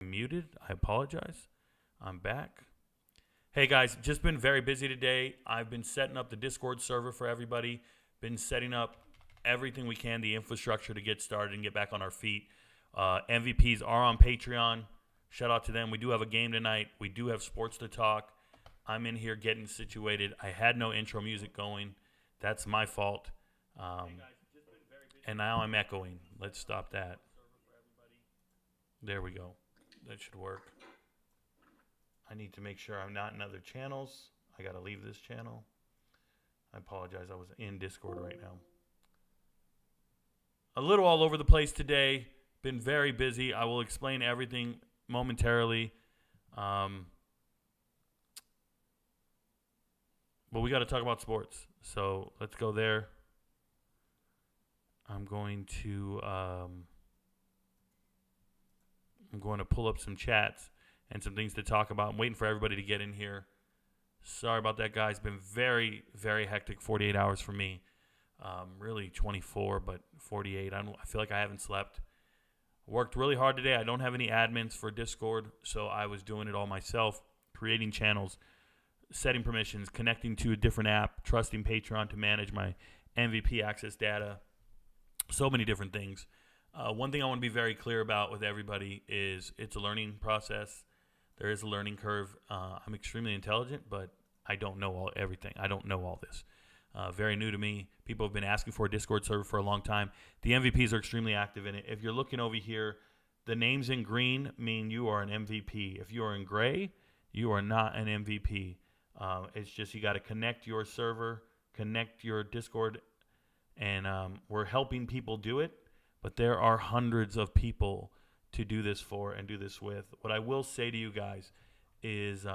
Muted. I apologize. I'm back. Hey guys, just been very busy today. I've been setting up the Discord server for everybody. Been setting up everything we can, the infrastructure to get started and get back on our feet. MVPs are on Patreon. Shout out to them. We do have a game tonight. We do have sports to talk. I'm in here getting situated. I had no intro music going. That's my fault. And now I'm echoing. Let's stop that. There we go. That should work. I need to make sure I'm not in other channels. I got to leave this channel. I apologize. I was in Discord right now. A little all over the place today. Been very busy. I will explain everything momentarily. But we got to talk about sports. So let's go there. I'm going to pull up some chats and some things to talk about. I'm waiting for everybody to get in here. Sorry about that, guys. Been very, very hectic 48 hours for me. Really 24, but 48. I feel like I haven't slept. Worked really hard today. I don't have any admins for Discord, so I was doing it all myself, creating channels, setting permissions, connecting to a different app, trusting Patreon to manage my MVP access data. So many different things. One thing I want to be very clear about with everybody is it's a learning process. There is a learning curve. I'm extremely intelligent, but I don't know everything. I don't know all this. Very new to me. People have been asking for a Discord server for a long time. The MVPs are extremely active in it. If you're looking over here, the names in green mean you are an MVP. If you are in gray, you are not an MVP. It's just you got to connect your server, connect your Discord, and we're helping people do it. But there are hundreds of people to do this for and do this with. What I will say to you guys is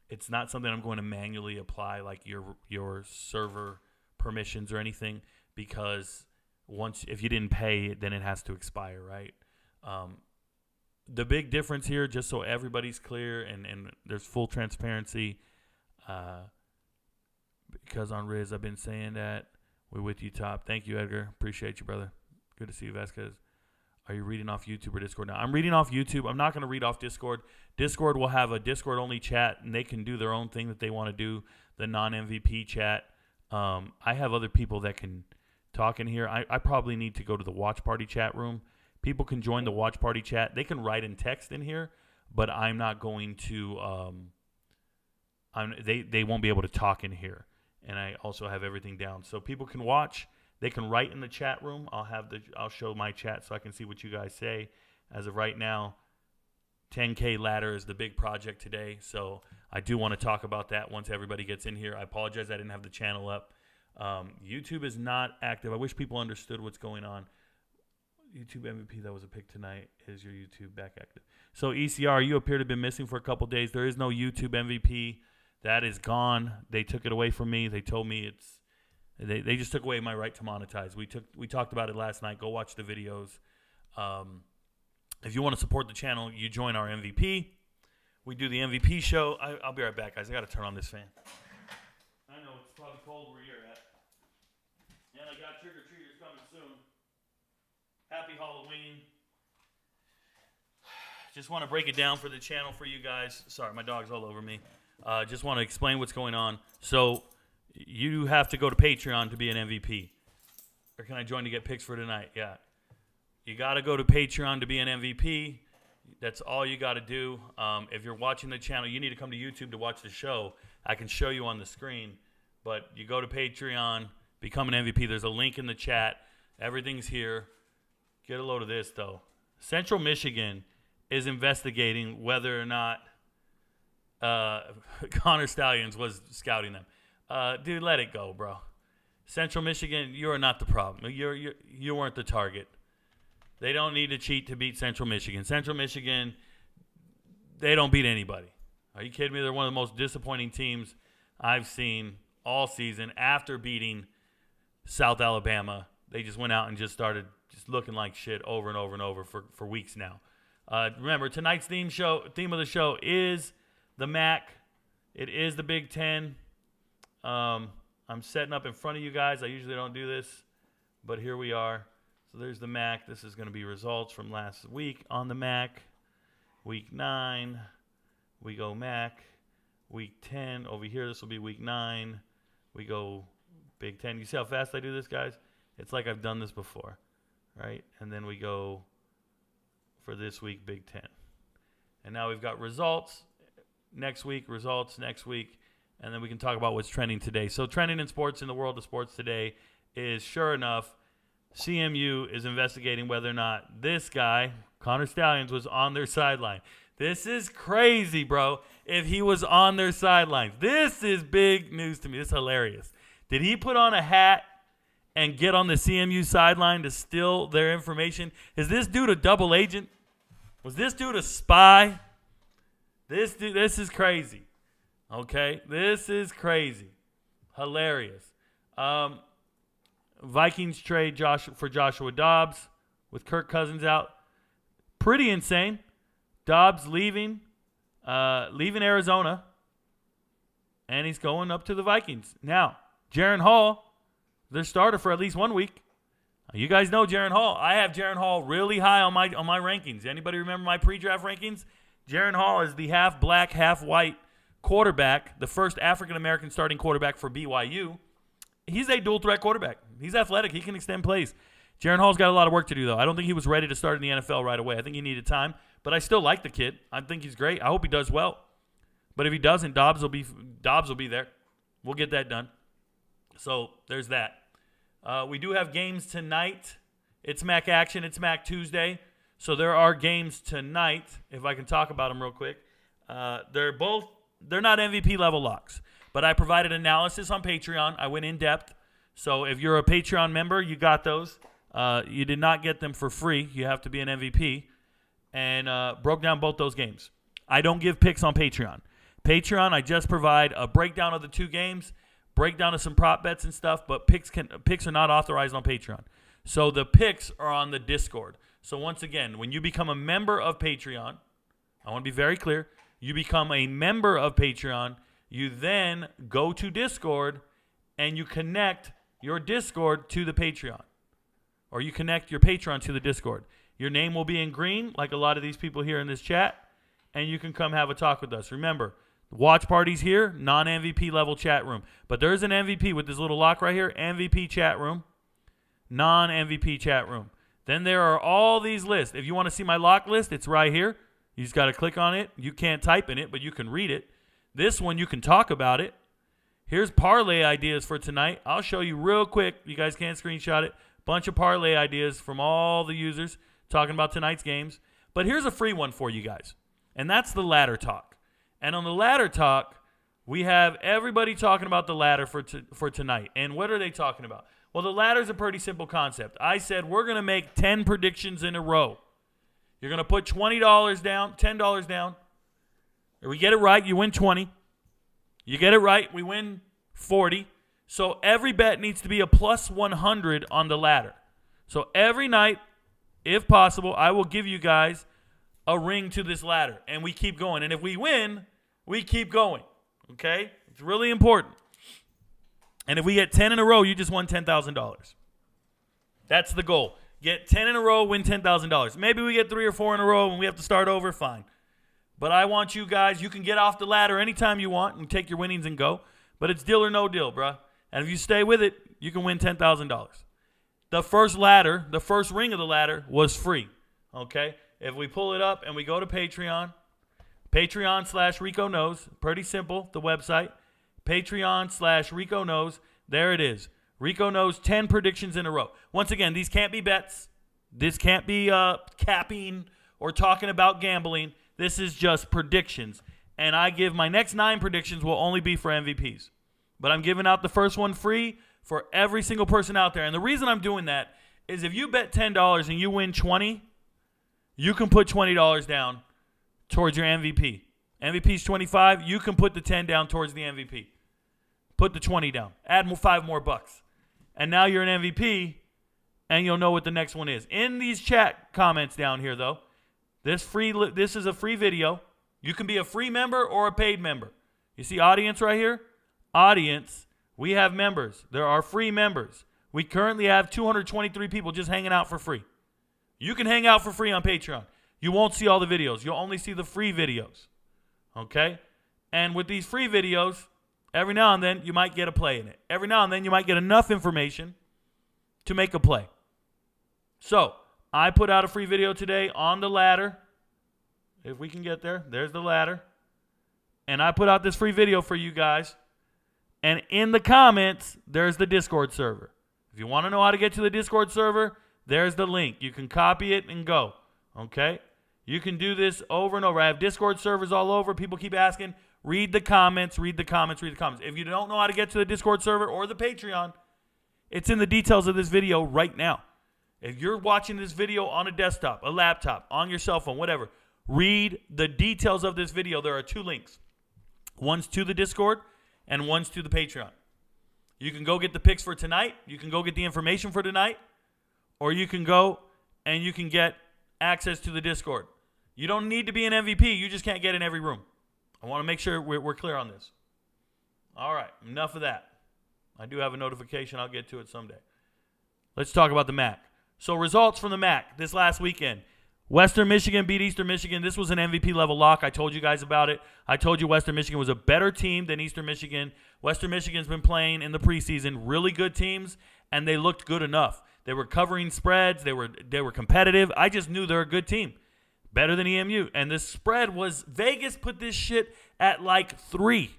it's not something I'm going to manually apply like your server permissions or anything, because if you didn't pay, then it has to expire, right? The big difference here, just so everybody's clear and there's full transparency, because on Riz I've been saying that. We're with you, Top. Thank you, Edgar. Appreciate you, brother. Good to see you, Vasquez. Are you reading off YouTube or Discord now? I'm reading off YouTube. I'm not going to read off Discord. Discord will have a Discord-only chat, and they can do their own thing that they want to do, the non-MVP chat. I have other people that can talk in here. I probably need to go to the watch party chat room. People can join the watch party chat. They can write and text in here, but I'm not going to they won't be able to talk in here. And I also have everything down, so people can watch. They can write in the chat room. I'll show my chat so I can see what you guys say. As of right now, 10K ladder is the big project today, so I do want to talk about that once everybody gets in here. I apologize I didn't have the channel up. YouTube is not active. I wish people understood what's going on. YouTube MVP, that was a pick tonight. Is your YouTube back active? So ECR, you appear to have been missing for a couple days. There is no YouTube MVP. That is gone. They took it away from me. They told me they just took away my right to monetize. We talked about it last night. Go watch the videos. If you want to support the channel, you join our MVP. We do the MVP show. I'll be right back, guys. I got to turn on this fan. I know it's probably cold where you're at. And I got trick-or-treaters coming soon. Happy Halloween. Just want to break it down for the channel for you guys. Sorry, my dog's all over me. Just want to explain what's going on. So you have to go to Patreon to be an MVP. Or can I join to get picks for tonight? Yeah. You got to go to Patreon to be an MVP. That's all you got to do. If you're watching the channel, you need to come to YouTube to watch the show. I can show you on the screen. But you go to Patreon, become an MVP. There's a link in the chat. Everything's here. Get a load of this, though. Central Michigan is investigating whether or not Connor Stallions was scouting them. Dude, let it go, bro. Central Michigan, you are not the problem. You weren't the target. They don't need to cheat to beat Central Michigan. Central Michigan, they don't beat anybody. Are you kidding me? They're one of the most disappointing teams I've seen all season. After beating South Alabama, they just went out and just started just looking like shit over and over and over for weeks now. Remember, tonight's theme of the show is the MAC. It is the Big Ten. I'm setting up in front of you guys. I usually don't do this, but here we are. So there's the MAC. This is going to be results from last week on the MAC. Week 9, we go MAC. Week 10, over here, this will be week 9. We go Big 10. You see how fast I do this, guys? It's like I've done this before, right? And then we go for this week, Big 10. And now we've got results next week, results next week, and then we can talk about what's trending today. So trending in sports, in the world of sports today, is sure enough, CMU is investigating whether or not this guy, Connor Stallions, was on their sideline. This is crazy, bro, if he was on their sidelines. This is big news to me. This is hilarious. Did he put on a hat and get on the CMU sideline to steal their information? Is this dude a double agent? Was this dude a spy? This is crazy. Okay? This is crazy. Hilarious. Vikings trade for Joshua Dobbs with Kirk Cousins out. Pretty insane. Dobbs leaving Arizona, and he's going up to the Vikings. Now, Jaren Hall, their starter for at least 1 week. You guys know Jaren Hall. I have Jaren Hall really high on my rankings. Anybody remember my pre-draft rankings? Jaren Hall is the half-black, half-white quarterback, the first African-American starting quarterback for BYU. He's a dual-threat quarterback. He's athletic. He can extend plays. Jaren Hall's got a lot of work to do, though. I don't think he was ready to start in the NFL right away. I think he needed time, but I still like the kid. I think he's great. I hope he does well. But if he doesn't, Dobbs will be there. We'll get that done. So there's that. We do have games tonight. It's MAC action. It's MAC Tuesday. So there are games tonight, if I can talk about them real quick. They're not MVP level locks, but I provided analysis on Patreon. I went in depth. So if you're a Patreon member, you got those. You did not get them for free. You have to be an MVP. And broke down both those games. I don't give picks on Patreon. Patreon, I just provide a breakdown of the two games, breakdown of some prop bets and stuff, but picks are not authorized on Patreon. So the picks are on the Discord. So once again, when you become a member of Patreon, I want to be very clear, you become a member of Patreon, you then go to Discord and you connect your Discord to the Patreon. Or you connect your Patreon to the Discord. Your name will be in green, like a lot of these people here in this chat, and you can come have a talk with us. Remember, watch parties here, non-MVP level chat room. But there is an MVP with this little lock right here, MVP chat room, non-MVP chat room. Then there are all these lists. If you want to see my lock list, it's right here. You just got to click on it. You can't type in it, but you can read it. This one, you can talk about it. Here's parlay ideas for tonight. I'll show you real quick. You guys can't screenshot it. Bunch of parlay ideas from all the users talking about tonight's games. But here's a free one for you guys, and that's the ladder talk. And on the ladder talk, we have everybody talking about the ladder for tonight. And what are they talking about? Well, the ladder's a pretty simple concept. I said we're going to make 10 predictions in a row. You're going to put $20 down, $10 down. If we get it right, you win 20. You get it right, we win 40. So every bet needs to be a plus 100 on the ladder. So every night, if possible, I will give you guys a ring to this ladder. And we keep going. And if we win, we keep going. Okay? It's really important. And if we get 10 in a row, you just won $10,000. That's the goal. Get 10 in a row, win $10,000. Maybe we get 3 or 4 in a row and we have to start over, fine. But I want you guys, you can get off the ladder anytime you want and take your winnings and go. But it's deal or no deal, bruh. And if you stay with it, you can win $10,000. The first ladder, the first ring of the ladder was free. Okay? If we pull it up and we go to Patreon, Patreon/RicoKnows, pretty simple, the website. Patreon/RicoKnows, there it is. RicoKnows 10 predictions in a row. Once again, these can't be bets. This can't be capping or talking about gambling. This is just predictions. And I give my next 9 predictions will only be for MVPs. But I'm giving out the first one free for every single person out there. And the reason I'm doing that is if you bet $10 and you win 20, you can put $20 down towards your MVP. MVP's 25, you can put the 10 down towards the MVP. Put the 20 down. Add 5 more bucks. And now you're an MVP, and you'll know what the next one is. In these chat comments down here, though, this is a free video. You can be a free member or a paid member. You see audience right here? Audience, we have members. There are free members. We currently have 223 people just hanging out for free. You can hang out for free on Patreon. You won't see all the videos. You'll only see the free videos. Okay? And with these free videos, every now and then you might get a play in it. Every now and then you might get enough information to make a play. So, I put out a free video today on the ladder. If we can get there, there's the ladder. And I put out this free video for you guys. And in the comments, there's the Discord server. If you want to know how to get to the Discord server, there's the link. You can copy it and go. Okay? You can do this over and over. I have Discord servers all over. People keep asking, read the comments, read the comments, read the comments. If you don't know how to get to the Discord server or the Patreon, it's in the details of this video right now. If you're watching this video on a desktop, a laptop, on your cell phone, whatever, read the details of this video. There are 2 links. One's to the Discord and one's to the Patreon. You can go get the picks for tonight. You can go get the information for tonight. Or you can go and you can get access to the Discord. You don't need to be an MVP. You just can't get in every room. I want to make sure we're clear on this. All right, enough of that. I do have a notification. I'll get to it someday. Let's talk about the MAC. So results from the MAC this last weekend. Western Michigan beat Eastern Michigan. This was an MVP level lock. I told you guys about it. I told you Western Michigan was a better team than Eastern Michigan. Western Michigan's been playing in the preseason really good teams, and they looked good enough. They were covering spreads. They were competitive. I just knew they're a good team. Better than EMU. And the spread was, Vegas put this shit at like 3.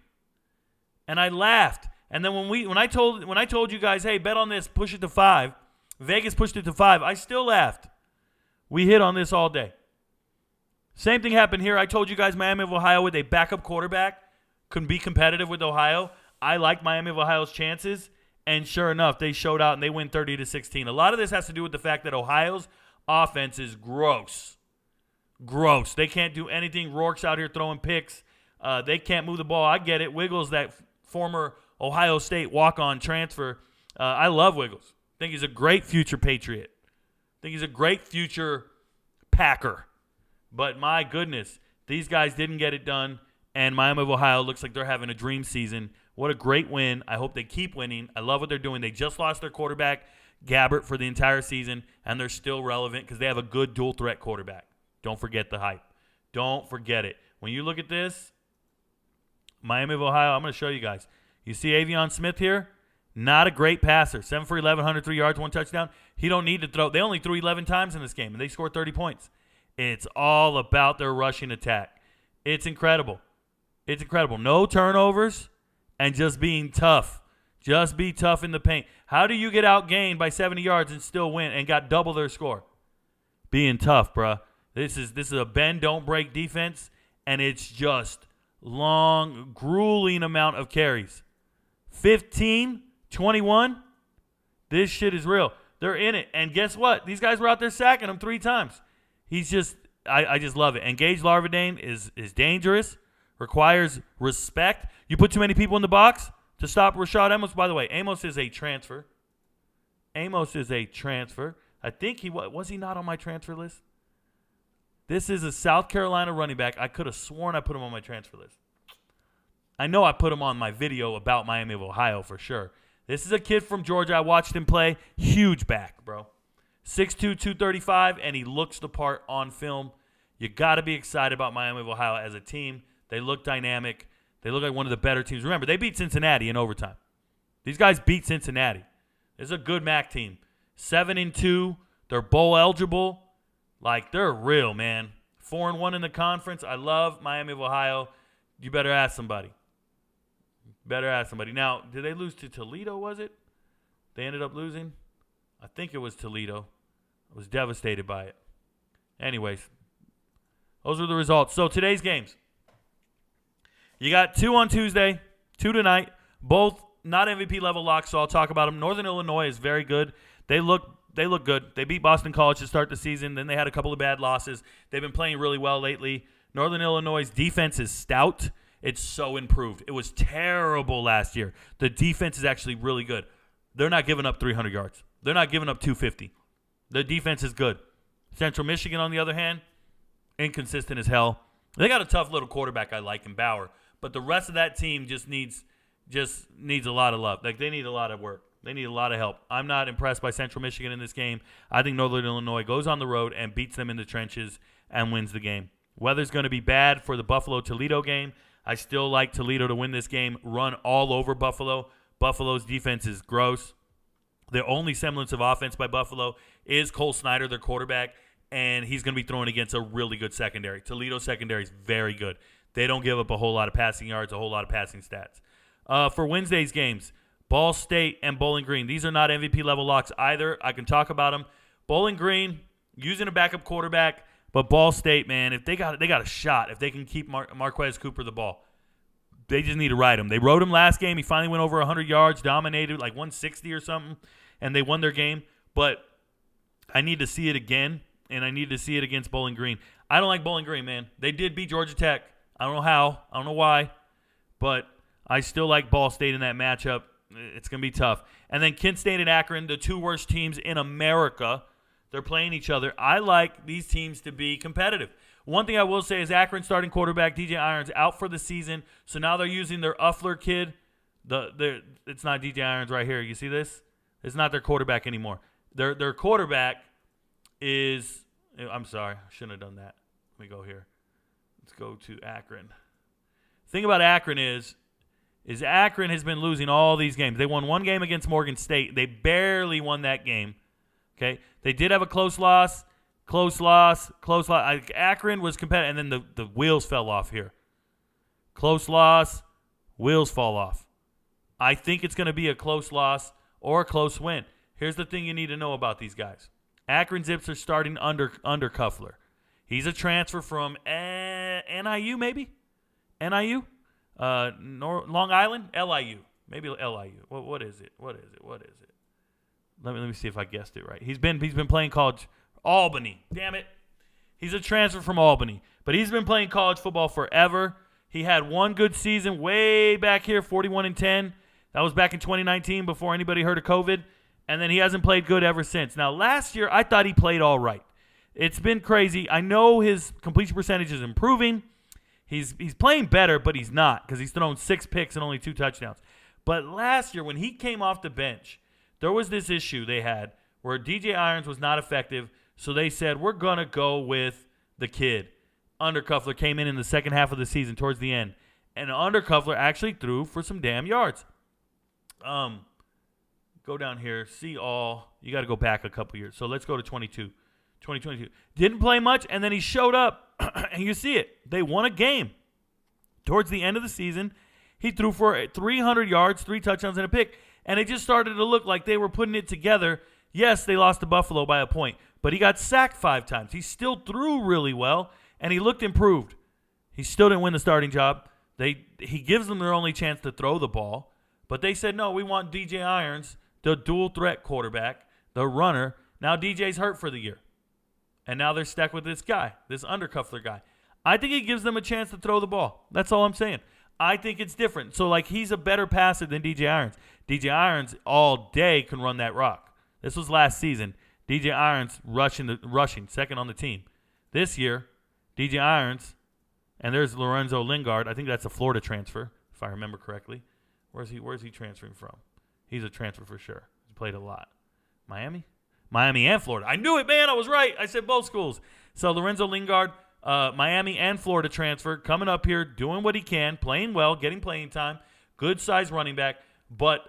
And I laughed. And then when I told you guys, hey, bet on this, push it to 5, Vegas pushed it to 5, I still laughed. We hit on this all day. Same thing happened here. I told you guys Miami of Ohio with a backup quarterback couldn't be competitive with Ohio. I like Miami of Ohio's chances, and sure enough, they showed out and they win 30-16. A lot of this has to do with the fact that Ohio's offense is gross. Gross. They can't do anything. Rourke's out here throwing picks. They can't move the ball. I get it. Wiggles, that former Ohio State walk-on transfer. I love Wiggles. I think he's a great future Patriot. I think he's a great future Packer. But my goodness, these guys didn't get it done, and Miami of Ohio looks like they're having a dream season. What a great win. I hope they keep winning. I love what they're doing. They just lost their quarterback, Gabbert, for the entire season, and they're still relevant because they have a good dual-threat quarterback. Don't forget the hype. Don't forget it. When you look at this, Miami of Ohio, I'm going to show you guys. You see Avion Smith here? Not a great passer. 7 for 11, 103 yards, 1 touchdown. He don't need to throw. They only threw 11 times in this game, and they scored 30 points. It's all about their rushing attack. It's incredible. It's incredible. No turnovers and just being tough. Just be tough in the paint. How do you get outgained by 70 yards and still win and got double their score? Being tough, bruh. This is a bend, don't break defense, and it's just long, grueling amount of carries. 15, 21, this shit is real. They're in it. And guess what? These guys were out there sacking him 3 times. He's just, I just love it. And Gage Larvadain is dangerous, requires respect. You put too many people in the box to stop Rashad Amos. By the way, Amos is a transfer. I think was he not on my transfer list? This is a South Carolina running back. I could have sworn I put him on my transfer list. I know I put him on my video about Miami of Ohio for sure. This is a kid from Georgia. I watched him play. Huge back, bro. 6'2", 235, and he looks the part on film. You got to be excited about Miami of Ohio as a team. They look dynamic. They look like one of the better teams. Remember, they beat Cincinnati in overtime. These guys beat Cincinnati. This is a good MAC team. 7-2. They're bowl eligible. Like, they're real, man. 4-1 in the conference. I love Miami of Ohio. You better ask somebody. Now, did they lose to Toledo, was it? They ended up losing? I think it was Toledo. I was devastated by it. Anyways, those are the results. So today's games. You got 2 on Tuesday, 2 tonight. Both not MVP level locks, so I'll talk about them. Northern Illinois is very good. They look good. They beat Boston College to start the season. Then they had a couple of bad losses. They've been playing really well lately. Northern Illinois' defense is stout. It's so improved. It was terrible last year. The defense is actually really good. They're not giving up 300 yards. They're not giving up 250. The defense is good. Central Michigan, on the other hand, inconsistent as hell. They got a tough little quarterback I like in Bauer, but the rest of that team just needs a lot of love. Like, they need a lot of work. They need a lot of help. I'm not impressed by Central Michigan in this game. I think Northern Illinois goes on the road and beats them in the trenches and wins the game. Weather's going to be bad for the Buffalo-Toledo game. I still like Toledo to win this game, run all over Buffalo. Buffalo's defense is gross. The only semblance of offense by Buffalo is Cole Snyder, their quarterback, and he's going to be throwing against a really good secondary. Toledo secondary is very good. They don't give up a whole lot of passing yards, a whole lot of passing stats. For Wednesday's games, Ball State and Bowling Green. These are not MVP-level locks either. I can talk about them. Bowling Green, using a backup quarterback, but Ball State, man, if they got a shot, if they can keep Marquez Cooper the ball, they just need to ride him. They rode him last game. He finally went over 100 yards, dominated like 160 or something, and they won their game. But I need to see it again, and I need to see it against Bowling Green. I don't like Bowling Green, man. They did beat Georgia Tech. I don't know how. I don't know why. But I still like Ball State in that matchup. It's going to be tough. And then Kent State and Akron, the two worst teams in America, they're playing each other. I like these teams to be competitive. One thing I will say is Akron starting quarterback DJ Irons out for the season. So now they're using their Uffler kid. It's not DJ Irons right here. You see this? It's not their quarterback anymore. Their quarterback is – I'm sorry. I shouldn't have done that. Let me go here. Let's go to Akron. The thing about Akron is Akron has been losing all these games. They won one game against Morgan State. They barely won that game. Okay, they did have a close loss. Akron was competitive, and then the wheels fell off here. Close loss, wheels fall off. I think it's going to be a close loss or a close win. Here's the thing you need to know about these guys. Akron Zips are starting under Cuffler. He's a transfer from NIU, maybe? NIU? Long Island? LIU. Maybe LIU. What is it? Let me see if I guessed it right. He's been playing college. Albany. Damn it. He's a transfer from Albany. But he's been playing college football forever. He had one good season way back here, 41-10. That was back in 2019 before anybody heard of COVID. And then he hasn't played good ever since. Now, last year, I thought he played all right. It's been crazy. I know his completion percentage is improving. He's playing better, but he's not because he's thrown 6 picks and only 2 touchdowns. But last year, when he came off the bench, there was this issue they had where DJ Irons was not effective, so they said, we're going to go with the kid. Undercuffler came in the second half of the season towards the end, and Undercuffler actually threw for some damn yards. Go down here, see all. You got to go back a couple years. So let's go to 2022. Didn't play much, and then he showed up, and you see it. They won a game. Towards the end of the season, he threw for 300 yards, 3 touchdowns, and a pick. And it just started to look like they were putting it together. Yes, they lost to Buffalo by a point, but he got sacked 5 times. He still threw really well, and he looked improved. He still didn't win the starting job. He gives them their only chance to throw the ball, but they said, no, we want DJ Irons, the dual-threat quarterback, the runner. Now DJ's hurt for the year, and now they're stuck with this guy, this Undercuffler guy. I think he gives them a chance to throw the ball. That's all I'm saying. I think it's different. So, he's a better passer than DJ Irons. DJ Irons all day can run that rock. This was last season. DJ Irons rushing, second on the team. This year, DJ Irons, and there's Lorenzo Lingard. I think that's a Florida transfer, if I remember correctly. Where's he transferring from? He's a transfer for sure. He's played a lot. Miami? Miami and Florida. I knew it, man. I was right. I said both schools. So, Lorenzo Lingard, Miami and Florida transfer, coming up here, doing what he can, playing well, getting playing time, good size running back. But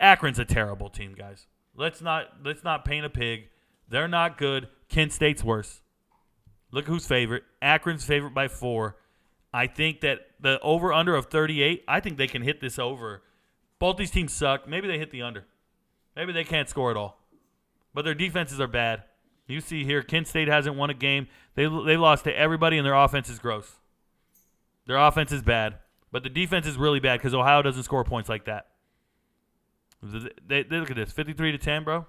Akron's a terrible team, guys. Let's not paint a pig. They're not good. Kent State's worse. Look who's favorite. Akron's favorite by 4. I think that the over-under of 38, I think they can hit this over. Both these teams suck. Maybe they hit the under. Maybe they can't score at all. But their defenses are bad. You see here, Kent State hasn't won a game. They lost to everybody, and their offense is gross. Their offense is bad. But the defense is really bad because Ohio doesn't score points like that. They look at this, 53-10, bro.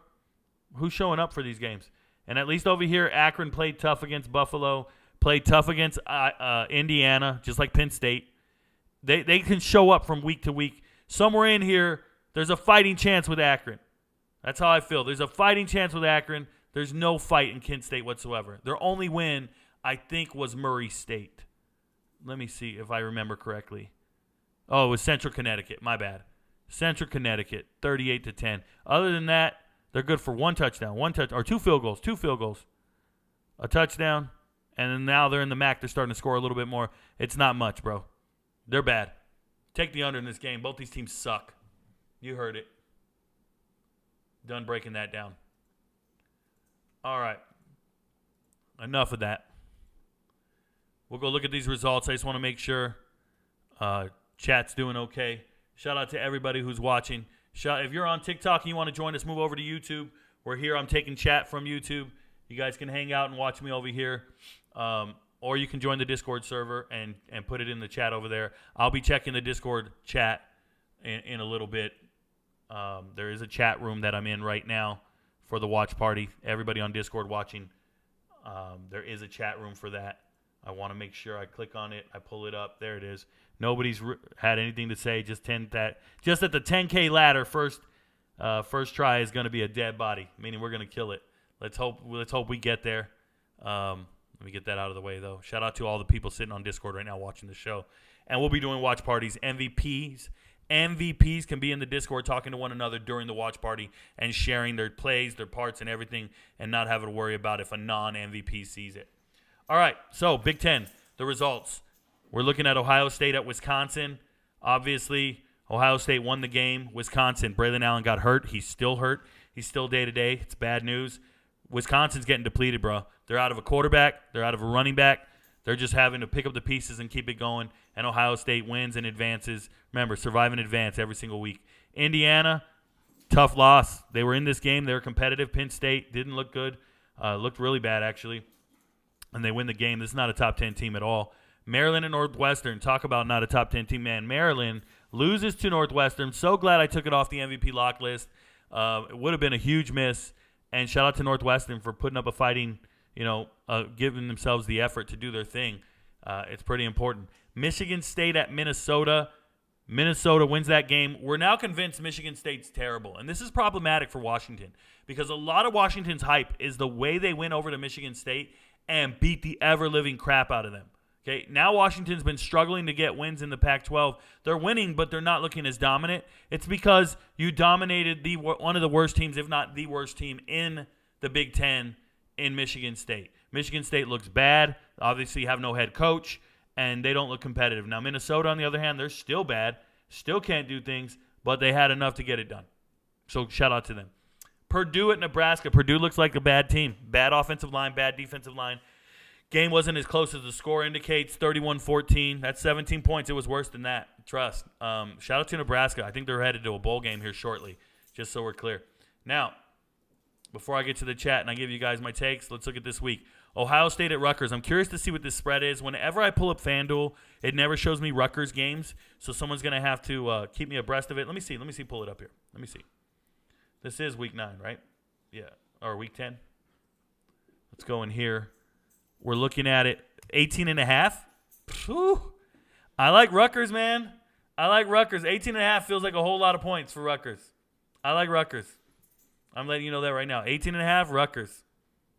Who's showing up for these games? And at least over here, Akron played tough against Buffalo, played tough against Indiana, just like Penn State. They can show up from week to week. Somewhere in here, there's a fighting chance with Akron. That's how I feel. There's a fighting chance with Akron. There's no fight in Kent State whatsoever. Their only win, I think, was Murray State. Let me see if I remember correctly. Oh, it was Central Connecticut. My bad. Central Connecticut, 38-10. Other than that, they're good for one touchdown, or 2 field goals, a touchdown, and then now they're in the MAC. They're starting to score a little bit more. It's not much, bro. They're bad. Take the under in this game. Both these teams suck. You heard it. Done breaking that down. All right. Enough of that. We'll go look at these results. I just want to make sure chat's doing okay. Shout out to everybody who's watching. If you're on TikTok and you want to join us, move over to YouTube. We're here. I'm taking chat from YouTube. You guys can hang out and watch me over here. Or you can join the Discord server and put it in the chat over there. I'll be checking the Discord chat in a little bit. There is a chat room that I'm in right now for the watch party. Everybody on Discord watching, there is a chat room for that. I want to make sure I click on it. I pull it up. There it is. Nobody's had anything to say. Just at the 10K ladder, first try is going to be a dead body, meaning we're going to kill it. Let's hope we get there. Let me get that out of the way, though. Shout out to all the people sitting on Discord right now watching the show. And we'll be doing watch parties. MVPs can be in the Discord talking to one another during the watch party and sharing their plays, their parts, and everything, and not having to worry about if a non-MVP sees it. All right, so Big Ten, the results. We're looking at Ohio State at Wisconsin. Obviously, Ohio State won the game. Wisconsin, Braylon Allen got hurt. He's still hurt. He's still day-to-day. It's bad news. Wisconsin's getting depleted, bro. They're out of a quarterback. They're out of a running back. They're just having to pick up the pieces and keep it going, and Ohio State wins and advances. Remember, survive and advance every single week. Indiana, tough loss. They were in this game. They were competitive. Penn State didn't look good. Looked really bad, actually. And they win the game. This is not a top 10 team at all. Maryland and Northwestern, talk about not a top 10 team, man. Maryland loses to Northwestern. So glad I took it off the MVP lock list. It would have been a huge miss. And shout out to Northwestern for putting up a fighting, giving themselves the effort to do their thing. It's pretty important. Michigan State at Minnesota. Minnesota wins that game. We're now convinced Michigan State's terrible. And this is problematic for Washington because a lot of Washington's hype is the way they went over to Michigan State and beat the ever-living crap out of them. Okay, now Washington's been struggling to get wins in the Pac-12. They're winning, but they're not looking as dominant. It's because you dominated one of the worst teams, if not the worst team, in the Big Ten in Michigan State. Michigan State looks bad. Obviously, have no head coach, and they don't look competitive. Now, Minnesota, on the other hand, they're still bad, still can't do things, but they had enough to get it done. So shout out to them. Purdue at Nebraska. Purdue looks like a bad team. Bad offensive line, bad defensive line. Game wasn't as close as the score indicates, 31-14. That's 17 points. It was worse than that. Trust. Shout out to Nebraska. I think they're headed to a bowl game here shortly, just so we're clear. Now, before I get to the chat and I give you guys my takes, let's look at this week. Ohio State at Rutgers. I'm curious to see what this spread is. Whenever I pull up FanDuel, it never shows me Rutgers games, so someone's going to have to keep me abreast of it. Let me see. Pull it up here. Let me see. This is week 9, right? Yeah. Or week 10. Let's go in here. We're looking at it 18.5. I like Rutgers, man. I like Rutgers. 18.5 feels like a whole lot of points for Rutgers. I like Rutgers. I'm letting you know that right now. 18.5, Rutgers.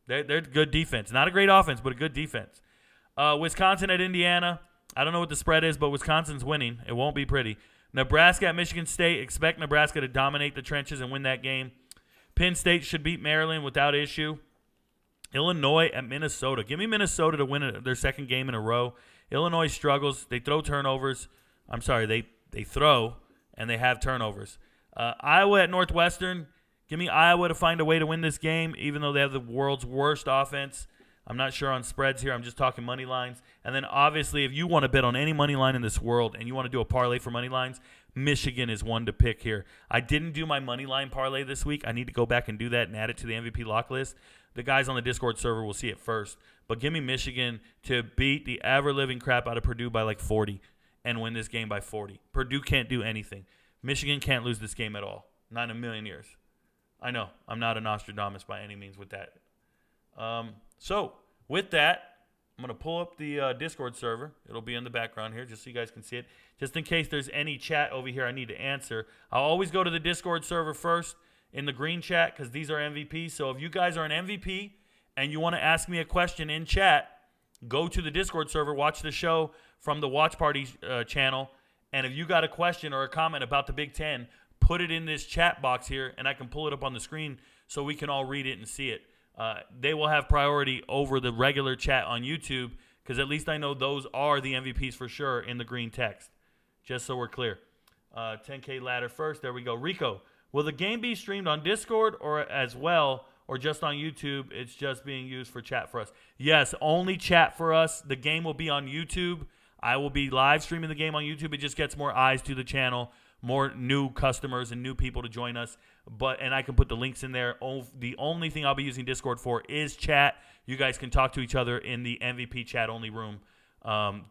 They're good defense. Not a great offense, but a good defense. Wisconsin at Indiana. I don't know what the spread is, but Wisconsin's winning. It won't be pretty. Nebraska at Michigan State. Expect Nebraska to dominate the trenches and win that game. Penn State should beat Maryland without issue. Illinois at Minnesota. Give me Minnesota to win their second game in a row. Illinois struggles. They throw turnovers. I'm sorry, they throw and they have turnovers. Iowa at Northwestern. Give me Iowa to find a way to win this game, even though they have the world's worst offense. I'm not sure on spreads here. I'm just talking money lines. And then, obviously, if you want to bet on any money line in this world and you want to do a parlay for money lines, Michigan is one to pick here. I didn't do my money line parlay this week. I need to go back and do that and add it to the MVP lock list. The guys on the Discord server will see it first. But give me Michigan to beat the ever-living crap out of Purdue by like 40 and win this game by 40. Purdue can't do anything. Michigan can't lose this game at all. Not in a million years. I know. I'm not a Nostradamus by any means with that. So, with that, I'm going to pull up the Discord server. It'll be in the background here just so you guys can see it. Just in case there's any chat over here I need to answer. I'll always go to the Discord server first in the green chat because these are MVPs. So if you guys are an MVP and you want to ask me a question in chat, go to the Discord server, watch the show from the Watch Party channel, And if you got a question or a comment about the Big Ten, put it in this chat box here, and I can pull it up on the screen so we can all read it and see it. They will have priority over the regular chat on YouTube because at least I know those are the MVPs for sure in the green text, just so we're clear. 10K ladder first. There we go. Rico, will the game be streamed on Discord or as well, or just on YouTube? It's just being used for chat for us. Yes, only chat for us. The game will be on YouTube. I will be live streaming the game on YouTube. It just gets more eyes to the channel, more new customers and new people to join us. And I can put the links in there. The only thing I'll be using Discord for is chat. You guys can talk to each other in the MVP chat only room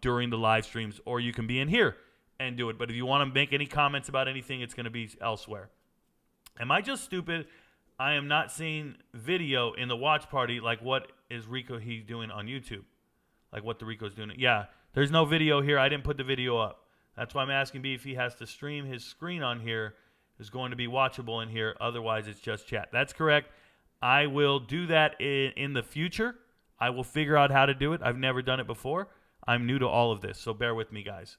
during the live streams, or you can be in here and do it. But if you want to make any comments about anything, it's going to be elsewhere. Am I just stupid? I am not seeing video in the watch party. Like, what is Rico he's doing on YouTube? Like what the Rico's doing. Yeah, there's no video here. I didn't put the video up. That's why I'm asking B if he has to stream his screen on here. Is going to be watchable in here. Otherwise, it's just chat. That's correct. I will do that in the future. I will figure out how to do it. I've never done it before. I'm new to all of this, so bear with me, guys.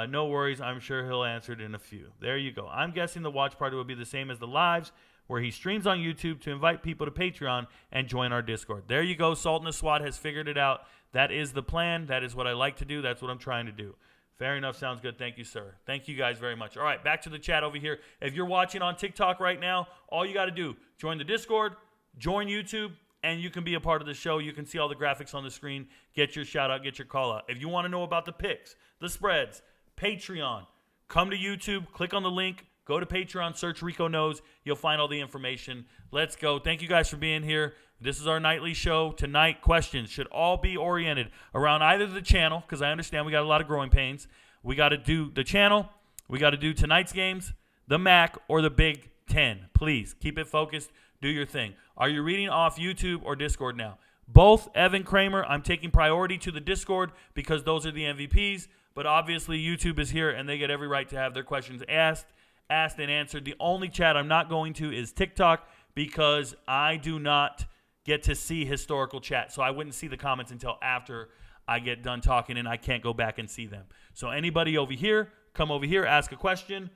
No worries. I'm sure he'll answer it in a few. There you go. I'm guessing the watch party will be the same as the lives, where he streams on YouTube to invite people to Patreon and join our Discord. There you go. Salt in the SWAT has figured it out. That is the plan. That is what I like to do. That's what I'm trying to do. Fair enough. Sounds good. Thank you, sir. Thank you guys very much. All right, back to the chat over here. If you're watching on TikTok right now, all you got to do, join the Discord, join YouTube, and you can be a part of the show. You can see all the graphics on the screen, get your shout out, get your call out. If you want to know about the picks, the spreads, Patreon, come to YouTube, click on the link, go to Patreon, search RicoKnows. You'll find all the information. Let's go. Thank you guys for being here. This is our nightly show. Tonight, questions should all be oriented around either the channel, because I understand we got a lot of growing pains. We got to do the channel. We got to do tonight's games, the MAC, or the Big Ten. Please, keep it focused. Do your thing. Are you reading off YouTube or Discord now? Both, Evan Kramer, I'm taking priority to the Discord because those are the MVPs. But obviously, YouTube is here, and they get every right to have their questions asked and answered. The only chat I'm not going to is TikTok because I do not get to see historical chat. So I wouldn't see the comments until after I get done talking, and I can't go back and see them. So anybody over here, come over here, ask a question,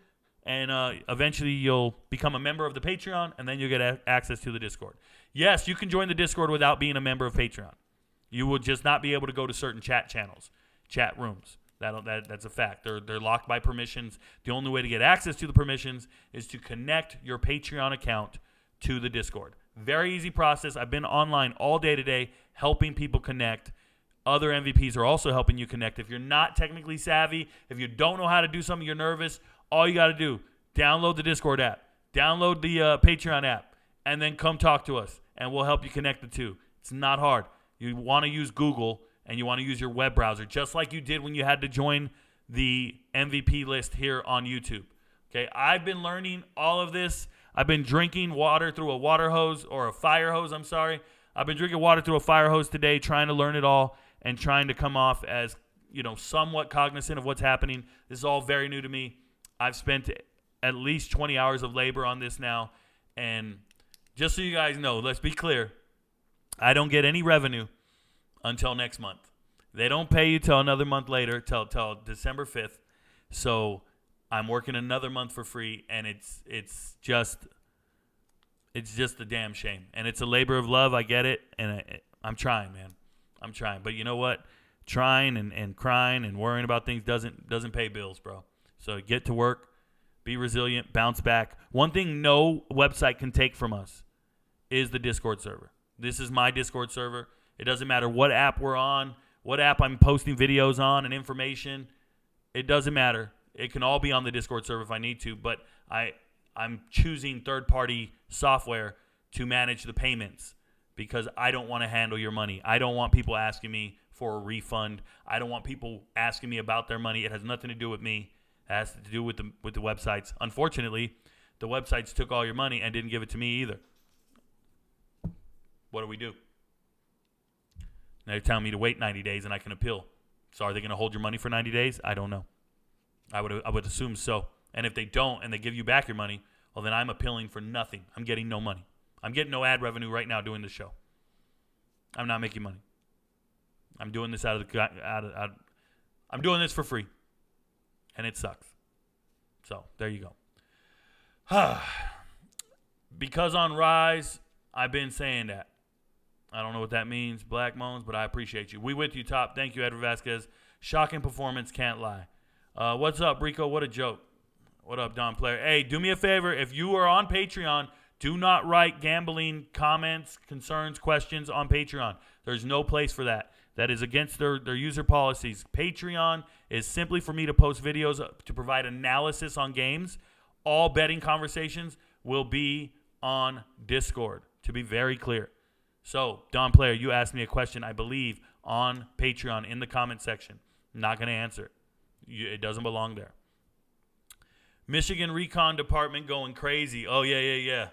and eventually you'll become a member of the Patreon, and then you'll get access to the Discord. Yes, you can join the Discord without being a member of Patreon. You will just not be able to go to certain chat channels, chat rooms. That's a fact. They're locked by permissions. The only way to get access to the permissions is to connect your Patreon account to the Discord. Very easy process. I've been online all day today helping people connect. Other MVPs are also helping you connect. If you're not technically savvy, if you don't know how to do something, you're nervous, all you got to do, download the Discord app, download the Patreon app, and then come talk to us, and we'll help you connect the two. It's not hard. You want to use Google, and you want to use your web browser, just like you did when you had to join the MVP list here on YouTube. Okay, I've been learning all of this. I've been drinking water through a water hose, or a fire hose, I'm sorry. I've been drinking water through a fire hose today, trying to learn it all and trying to come off as, somewhat cognizant of what's happening. This is all very new to me. I've spent at least 20 hours of labor on this now. And just so you guys know, let's be clear, I don't get any revenue until next month. They don't pay you till another month later, till December 5th. So I'm working another month for free, and it's just a damn shame. And it's a labor of love. I get it, and I'm trying, man. I'm trying. But you know what? Trying and crying and worrying about things doesn't pay bills, bro. So get to work, be resilient, bounce back. One thing no website can take from us is the Discord server. This is my Discord server. It doesn't matter what app we're on, what app I'm posting videos on and information. It doesn't matter. It can all be on the Discord server if I need to, but I'm choosing third-party software to manage the payments because I don't want to handle your money. I don't want people asking me for a refund. I don't want people asking me about their money. It has nothing to do with me. It has to do with the websites. Unfortunately, the websites took all your money and didn't give it to me either. What do we do? Now they're telling me to wait 90 days and I can appeal. So are they going to hold your money for 90 days? I don't know. I would assume so. And if they don't and they give you back your money, well, then I'm appealing for nothing. I'm getting no money. I'm getting no ad revenue right now doing this show. I'm not making money. I'm doing this I'm doing this for free. and it sucks. So there you go. Because on Rise, I've been saying that. I don't know what that means, Black Moans, but I appreciate you. We with you, Top. Thank you, Edward Vasquez. Shocking performance, can't lie. What's up, Rico? What a joke. What up, Don Player? Hey, do me a favor. If you are on Patreon, do not write gambling comments, concerns, questions on Patreon. There's no place for that. That is against their user policies. Patreon is simply for me to post videos to provide analysis on games. All betting conversations will be on Discord, to be very clear. So, Don Player, you asked me a question, I believe, on Patreon in the comment section. I'm not going to answer it. It doesn't belong there. Michigan Recon Department going crazy. Oh, yeah.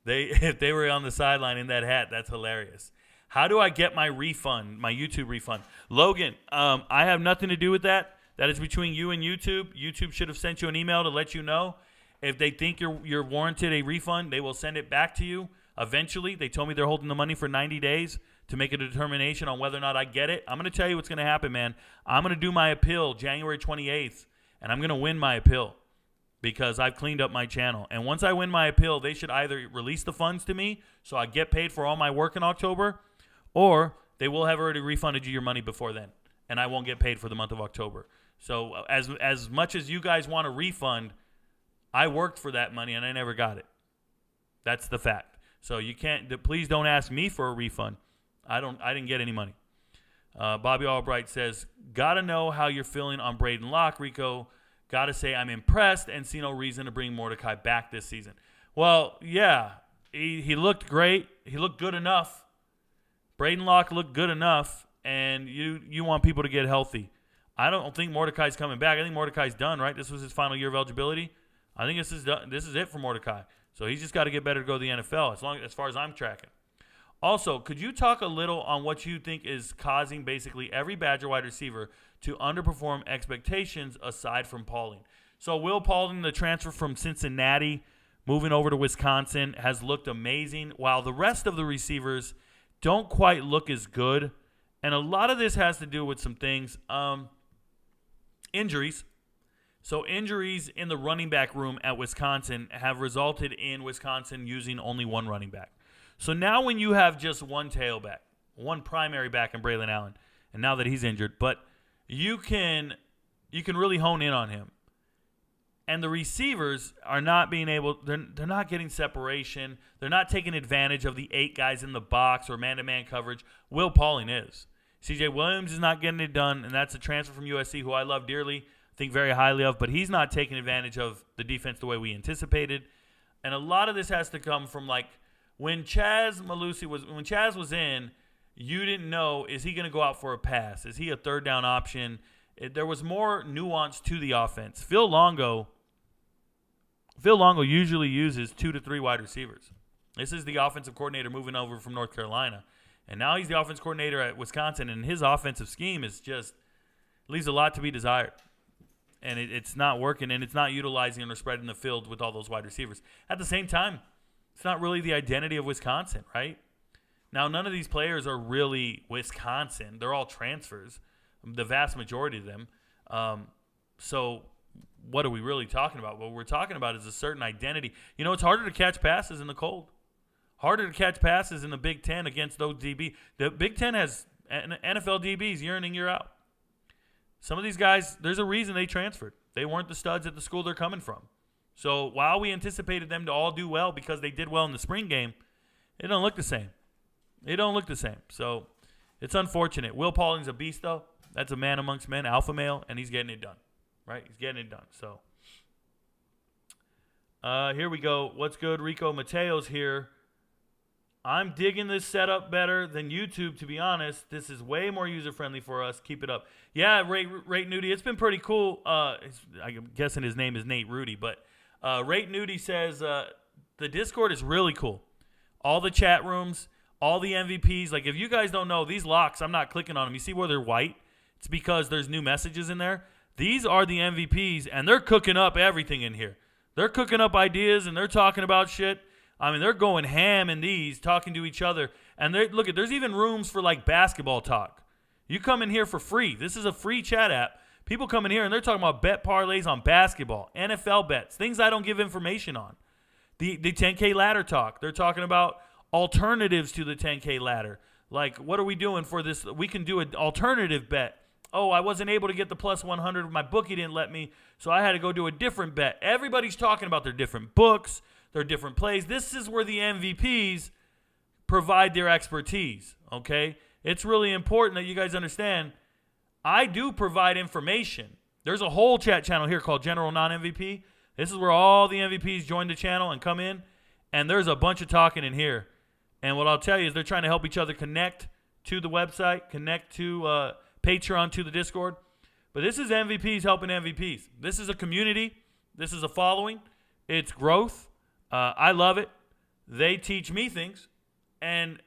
If they were on the sideline in that hat, that's hilarious. How do I get my refund, my YouTube refund? Logan, I have nothing to do with that. That is between you and YouTube. YouTube should have sent you an email to let you know. If they think you're warranted a refund, they will send it back to you eventually. They told me they're holding the money for 90 days to make a determination on whether or not I get it. I'm going to tell you what's going to happen, man. I'm going to do my appeal January 28th, and I'm going to win my appeal because I've cleaned up my channel. And once I win my appeal, they should either release the funds to me so I get paid for all my work in October, or they will have already refunded you your money before then, and I won't get paid for the month of October. So as much as you guys want a refund, I worked for that money, and I never got it. That's the fact. So you can't. Please don't ask me for a refund. I didn't get any money. Bobby Albright says, gotta know how you're feeling on Braden Locke, Rico. Gotta say I'm impressed and see no reason to bring Mordecai back this season. Well, yeah, he looked great. He looked good enough. Braden Locke looked good enough, and you want people to get healthy. I don't think Mordecai's coming back. I think Mordecai's done, right? This was his final year of eligibility. I think this is done. This is it for Mordecai. So he's just got to get better to go to the NFL, as far as I'm tracking. Also, could you talk a little on what you think is causing basically every Badger wide receiver to underperform expectations aside from Pauling? So Will Pauling, the transfer from Cincinnati, moving over to Wisconsin, has looked amazing, while the rest of the receivers don't quite look as good. And a lot of this has to do with some things. Injuries. So injuries in the running back room at Wisconsin have resulted in Wisconsin using only one running back. So now when you have just one tailback, one primary back in Braylon Allen, and now that he's injured, but you can really hone in on him. And the receivers are not being able, they're not getting separation. They're not taking advantage of the 8 guys in the box or man-to-man coverage. Will Pauling is. C.J. Williams is not getting it done, and that's a transfer from USC who I love dearly, think very highly of, but he's not taking advantage of the defense the way we anticipated. And a lot of this has to come from, like, when Chaz was in, you didn't know, is he going to go out for a pass? Is he a third down option? There was more nuance to the offense. Phil Longo usually uses 2 to 3 wide receivers. This is the offensive coordinator moving over from North Carolina. And now he's the offense coordinator at Wisconsin, and his offensive scheme is just leaves a lot to be desired. And it's not working, and it's not utilizing or spreading the field with all those wide receivers. At the same time, it's not really the identity of Wisconsin, right? Now, none of these players are really Wisconsin. They're all transfers, the vast majority of them. So what are we really talking about? What we're talking about is a certain identity. You know, it's harder to catch passes in the cold. Harder to catch passes in the Big Ten against those DB. The Big Ten has NFL DBs year in and year out. Some of these guys, there's a reason they transferred. They weren't the studs at the school they're coming from. So while we anticipated them to all do well because they did well in the spring game, it don't look the same. It don't look the same. So it's unfortunate. Will Pauling's a beast, though. That's a man amongst men, alpha male, and he's getting it done. Right? He's getting it done. So here we go. What's good? Rico Mateo's here. I'm digging this setup better than YouTube, to be honest. This is way more user-friendly for us. Keep it up. Yeah, Rate Nudie, it's been pretty cool. I'm guessing his name is Nate Rudy, but Rate Nudie says the Discord is really cool. All the chat rooms, all the MVPs. Like, if you guys don't know, these locks, I'm not clicking on them. You see where they're white? It's because there's new messages in there. These are the MVPs, and they're cooking up everything in here. They're cooking up ideas, and they're talking about shit. I mean, they're going ham in these, talking to each other. And look, there's even rooms for, like, basketball talk. You come in here for free. This is a free chat app People come in here and they're talking about bet parlays on basketball, NFL bets, things I don't give information on. The 10K ladder talk. They're talking about alternatives to the 10K ladder. Like, what are we doing for this? We can do an alternative bet. Oh, I wasn't able to get the plus 100. My bookie didn't let me, so I had to go do a different bet. Everybody's talking about their different books, their different plays. This is where the MVPs provide their expertise, okay? It's really important that you guys understand I do provide information. There's a whole chat channel here called General Non-MVP. This is where all the MVPs join the channel and come in, and there's a bunch of talking in here. And what I'll tell you is they're trying to help each other connect to the website, connect to Patreon, to the Discord. But this is MVPs helping MVPs. This is a community. This is a following. It's growth. I love it. They teach me things. And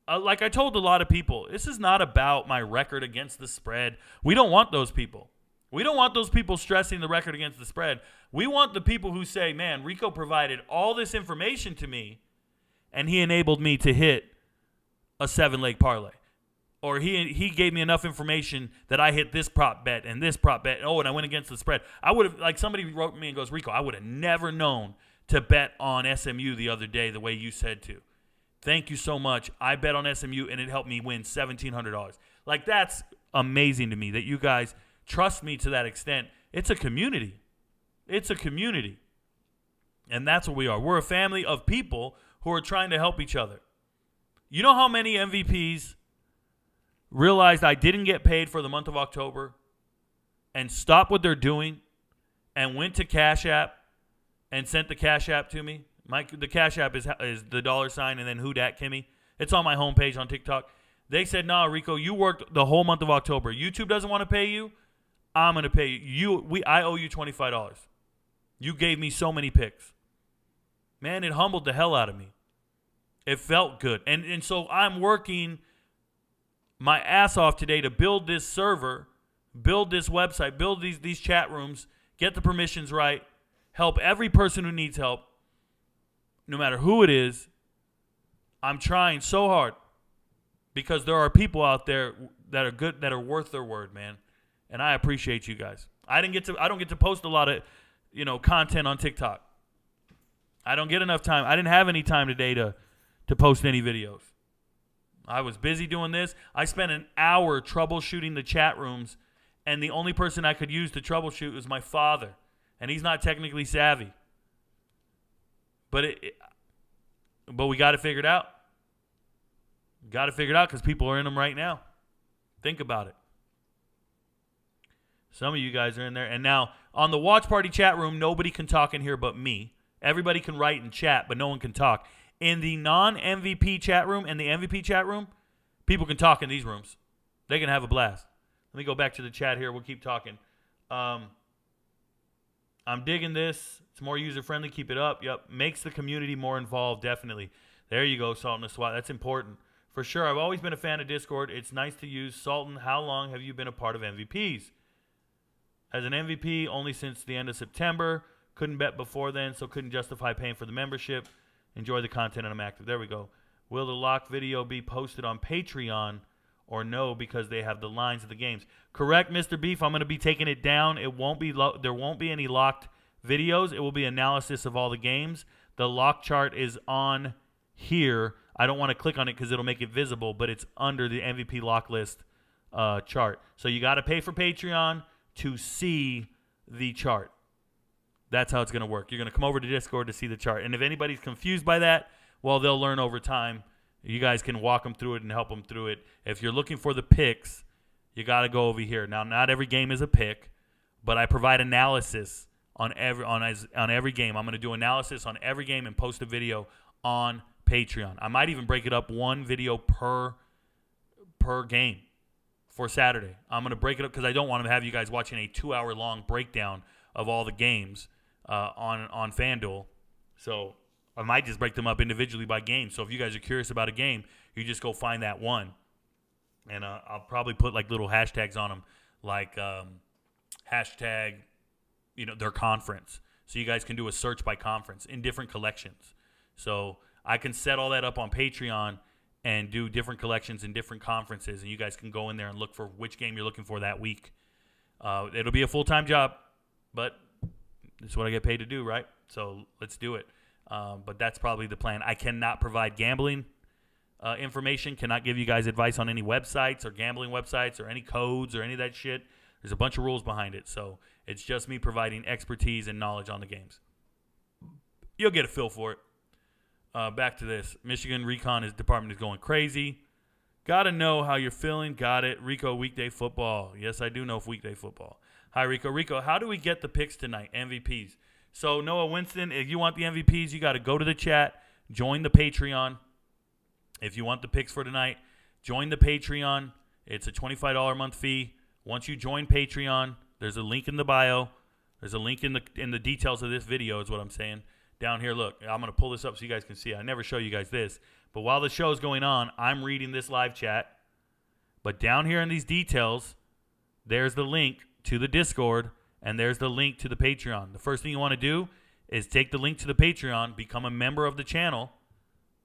like I told a lot of people, this is not about my record against the spread. We don't want those people. We don't want those people stressing the record against the spread. We want the people who say, man, Rico provided all this information to me, and he enabled me to hit a 7-leg parlay. Or he gave me enough information that I hit this prop bet and this prop bet. Oh, and I went against the spread. I would have, like somebody wrote me and goes, Rico, I would have never known to bet on SMU the other day the way you said to. Thank you so much. I bet on SMU, and it helped me win $1,700. Like, that's amazing to me that you guys trust me to that extent. It's a community. It's a community. And that's what we are. We're a family of people who are trying to help each other. You know how many MVPs realized I didn't get paid for the month of October and stopped what they're doing and went to Cash App and sent the Cash App to me? The Cash App is the $sign and then Who Dat Kimmy. It's on my homepage on TikTok. They said, nah, Rico, you worked the whole month of October. YouTube doesn't want to pay you. I'm going to pay you. I owe you $25. You gave me so many picks. Man, it humbled the hell out of me. It felt good. And so I'm working my ass off today to build this server, build this website, build these chat rooms, get the permissions right, help every person who needs help, no matter who it is. I'm trying so hard because there are people out there that are good, that are worth their word, man. And I appreciate you guys. I don't get to post a lot of, content on TikTok. I don't get enough time. I didn't have any time today to post any videos. I was busy doing this. I spent an hour troubleshooting the chat rooms, and the only person I could use to troubleshoot was my father, and he's not technically savvy. But we got to figure it out. Got to figure it out because people are in them right now. Think about it. Some of you guys are in there. And now, on the Watch Party chat room, nobody can talk in here but me. Everybody can write and chat, but no one can talk. In the non-MVP chat room and the MVP chat room, people can talk in these rooms. They can have a blast. Let me go back to the chat here. We'll keep talking. I'm digging this. It's more user-friendly. Keep it up. Yep. Makes the community more involved, definitely. There you go, Sultan the SWAT. That's important. For sure, I've always been a fan of Discord. It's nice to use. Sultan, how long have you been a part of MVPs? As an MVP, only since the end of September. Couldn't bet before then, so couldn't justify paying for the membership. Enjoy the content, and I'm active. There we go. Will the locked video be posted on Patreon or no, because they have the lines of the games? Correct, Mr. Beef. I'm going to be taking it down. It won't be there won't be any locked videos. It will be analysis of all the games. The lock chart is on here. I don't want to click on it because it'll make it visible, but it's under the MVP lock list chart. So you got to pay for Patreon to see the chart. That's how it's going to work. You're going to come over to Discord to see the chart. And if anybody's confused by that, well, they'll learn over time. You guys can walk them through it and help them through it. If you're looking for the picks, you got to go over here. Now, not every game is a pick, but I provide analysis on every game. I'm going to do analysis on every game and post a video on Patreon. I might even break it up one video per game for Saturday. I'm going to break it up because I don't want to have you guys watching a 2-hour-long breakdown of all the games on FanDuel. So I might just break them up individually by game. So if you guys are curious about a game, you just go find that one. And I'll probably put like little hashtags on them, like hashtag, their conference. So you guys can do a search by conference in different collections. So I can set all that up on Patreon and do different collections in different conferences. And you guys can go in there and look for which game you're looking for that week. It'll be a full-time job, but it's what I get paid to do, right? So let's do it. But that's probably the plan. I cannot provide gambling information, cannot give you guys advice on any websites or gambling websites or any codes or any of that shit. There's a bunch of rules behind it. So it's just me providing expertise and knowledge on the games. You'll get a feel for it. Back to this. Michigan Recon department is going crazy. Got to know how you're feeling. Got it. Rico, weekday football. Yes, I do know weekday football. Hi, Rico. Rico, how do we get the picks tonight? MVPs. So, Noah Winston, if you want the MVPs, you got to go to the chat, join the Patreon. If you want the picks for tonight, join the Patreon. It's a $25 a month fee. Once you join Patreon, there's a link in the bio. There's a link in the details of this video is what I'm saying. Down here, look, I'm going to pull this up so you guys can see. I never show you guys this. But while the show is going on, I'm reading this live chat. But down here in these details, there's the link to the Discord, and there's the link to the Patreon. The first thing you want to do is take the link to the Patreon, become a member of the channel,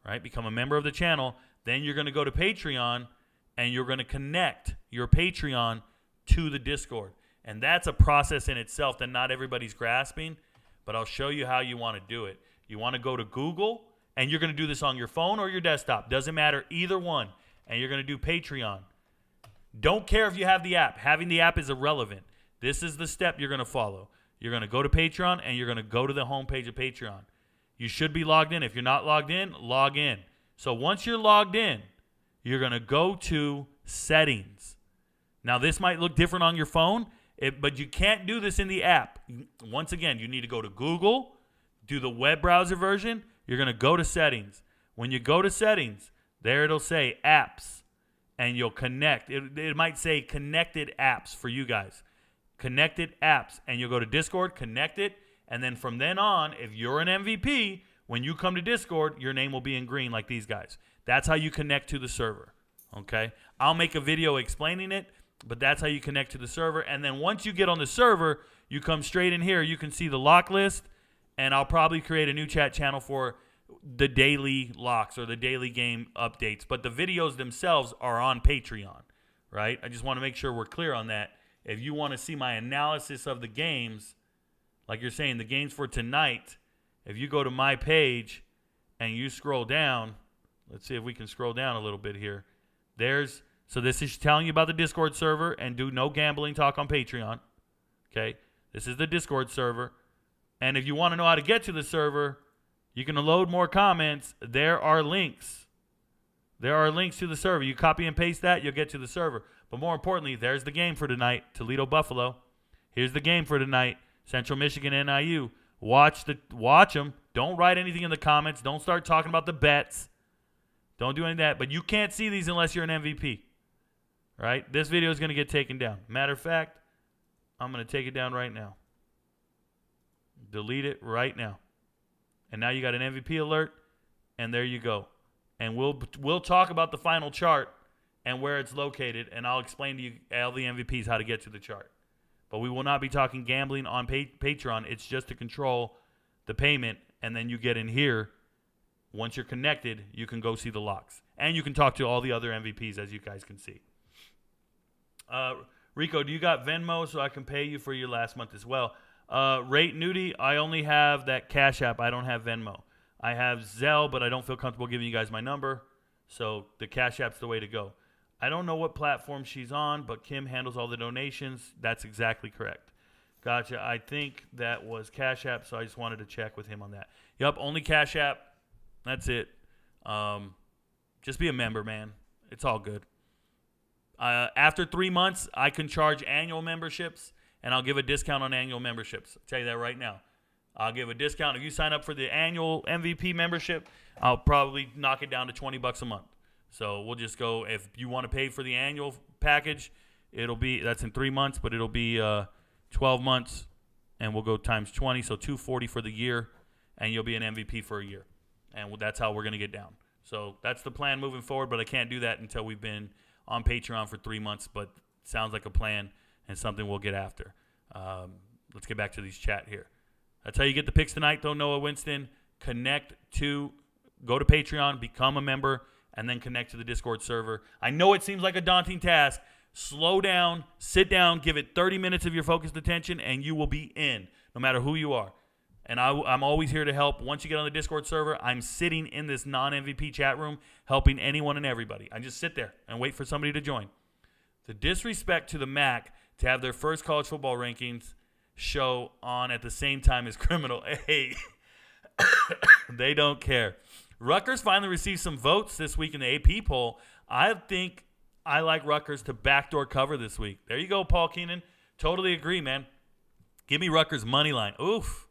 right? Become a member of the channel. Then you're going to go to Patreon, and you're going to connect your Patreon to the Discord. And that's a process in itself that not everybody's grasping, but I'll show you how you want to do it. You want to go to Google, and you're going to do this on your phone or your desktop. Doesn't matter, either one. And you're going to do Patreon. Don't care if you have the app. Having the app is irrelevant. This is the step you're going to follow. You're going to go to Patreon, and you're going to go to the homepage of Patreon. You should be logged in. If you're not logged in, log in. So once you're logged in, you're going to go to Settings. Now, this might look different on your phone, but you can't do this in the app. Once again, you need to go to Google, do the web browser version. You're going to go to Settings. When you go to Settings, there it'll say Apps, and you'll connect. It might say Connected Apps for you guys. Connected Apps, and you'll go to Discord, connect it, and then from then on, if you're an MVP, when you come to Discord, your name will be in green like these guys. That's how you connect to the server, okay? I'll make a video explaining it, but that's how you connect to the server. And then once you get on the server, you come straight in here. You can see the lock list, and I'll probably create a new chat channel for the daily locks or the daily game updates. But the videos themselves are on Patreon, right? I just want to make sure we're clear on that. If you want to see my analysis of the games, like you're saying, the games for tonight, if you go to my page and you scroll down, let's see if we can scroll down a little bit here. So this is telling you about the Discord server, and do no gambling talk on Patreon. Okay? This is the Discord server. And if you want to know how to get to the server, you can load more comments. There are links. There are links to the server. You copy and paste that, you'll get to the server. But more importantly, there's the game for tonight, Toledo Buffalo. Here's the game for tonight, Central Michigan NIU. Watch them. Don't write anything in the comments. Don't start talking about the bets. Don't do any of that. But you can't see these unless you're an MVP. Right? This video is going to get taken down. Matter of fact, I'm going to take it down right now. Delete it right now. And now you got an MVP alert, and there you go. And we'll talk about the final chart and where it's located, and I'll explain to you all the MVPs how to get to the chart. But we will not be talking gambling on Patreon. It's just to control the payment, and then you get in here. Once you're connected, you can go see the locks. And you can talk to all the other MVPs, as you guys can see. Rico, do you got Venmo so I can pay you for your last month as well? Rate Nudie, I only have that Cash App. I don't have Venmo. I have Zelle, but I don't feel comfortable giving you guys my number. So the Cash App's the way to go. I don't know what platform she's on, but Kim handles all the donations. That's exactly correct. Gotcha. I think that was Cash App, so I just wanted to check with him on that. Yep, only Cash App. That's it. Just be a member, man. It's all good. After 3 months, I can charge annual memberships, and I'll give a discount on annual memberships. I'll tell you that right now. I'll give a discount. If you sign up for the annual MVP membership, I'll probably knock it down to $20 a month. So we'll just go, if you want to pay for the annual package, that's in 3 months, but it'll be 12 months, and we'll go times 20, so $240 for the year, and you'll be an MVP for a year. And that's how we're going to get down. So that's the plan moving forward, but I can't do that until we've been on Patreon for 3 months, but sounds like a plan and something we'll get after. Let's get back to these chat here. That's how you get the picks tonight, though, Noah Winston. Go to Patreon, become a member, and then connect to the Discord server. I know it seems like a daunting task, Slow down, sit down, give it 30 minutes of your focused attention, and you will be in, no matter who you are. And I'm always here to help. Once you get on the Discord server, I'm sitting in this non-MVP chat room helping anyone and everybody. I just sit there and wait for somebody to join. The disrespect to the MAC to have their first college football rankings show on at the same time is criminal. Hey, they don't care. Rutgers finally received some votes this week in the AP poll. I think I like Rutgers to backdoor cover this week. There you go, Paul Keenan. Totally agree, man. Give me Rutgers money line. Oof.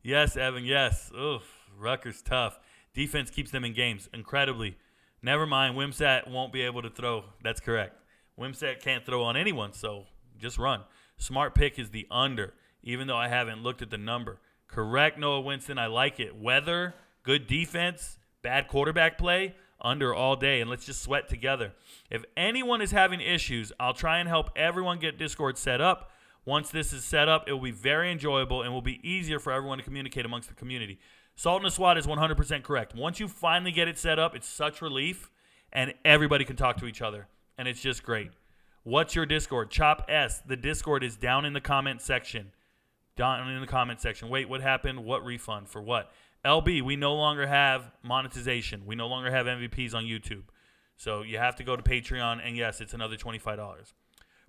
Yes, Evan, yes. Oof. Rutgers tough. Defense keeps them in games. Incredibly. Never mind. Wimsatt won't be able to throw. That's correct. Wimsatt can't throw on anyone, so just run. Smart pick is the under, even though I haven't looked at the number. Correct, Noah Winston. I like it. Weather, good defense, bad quarterback play, under all day, and let's just sweat together. If anyone is having issues, I'll try and help everyone get Discord set up. Once this is set up, it will be very enjoyable and will be easier for everyone to communicate amongst the community. Salt in the SWAT is 100% correct. Once you finally get it set up, it's such relief, and everybody can talk to each other, and it's just great. What's your Discord? Chop S. The Discord is down in the comment section. Down in the comment section. Wait, what happened? What refund? For what? LB, we no longer have monetization. We no longer have MVPs on YouTube. So you have to go to Patreon, and yes, it's another $25.